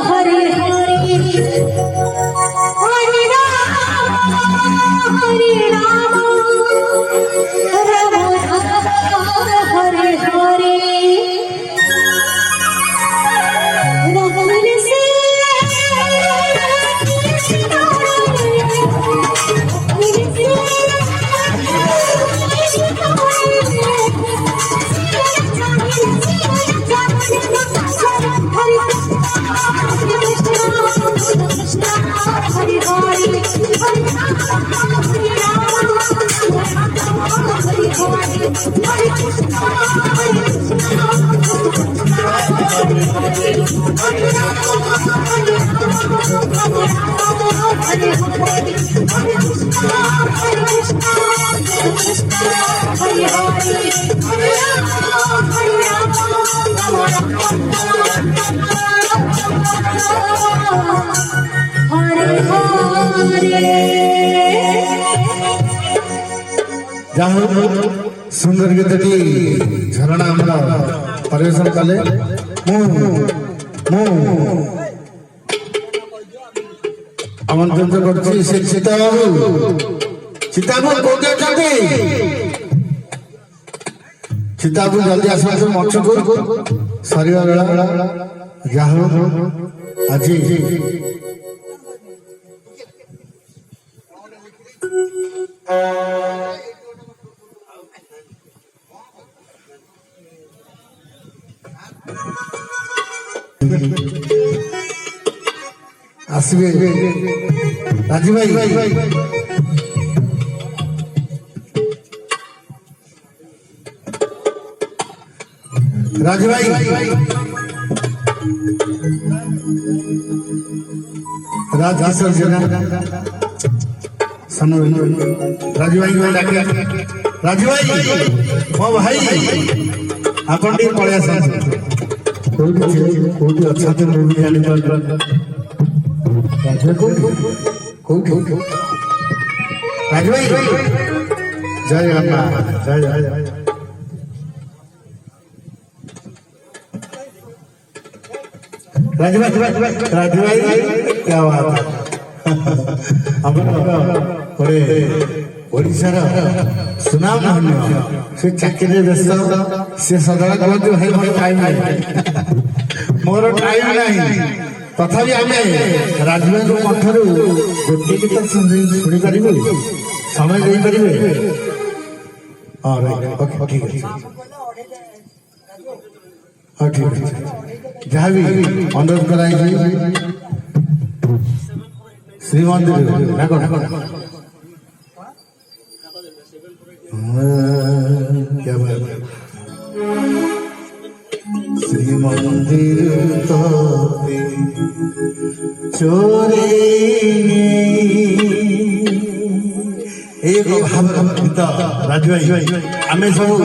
Hare सुंदर गीतटी झरणा आमर परिवेशन कले आमंत्रित करछि से सीता बाबू कोठे अछंती सीता बाबू जल्दी आसो मंच को सरिया बेला जाहो आज आसबे राजू भाई राजू भाई राजू भाई राजू भाई मो भाई आपन टी पळे आसा कोठी अच्छा तो मूवी जानी राजू भाई जय अम्मा जय राजू भाई क्या बात ओडिशार सुनाम से चाकरी व्यस्त से सदा कहते भाई मोर टाइम नहीं मोर टाइम नहीं तथापि आम राजू भाई कंठर गोटे गीत शुणी पार समय दे पारे ठीक है हाँ ठीक है जहाँ भी अनुरोध कराई श्रीमंदिर क्या बात श्रीमंदिर तो चोरे एक भाव राजू भाई आमे सब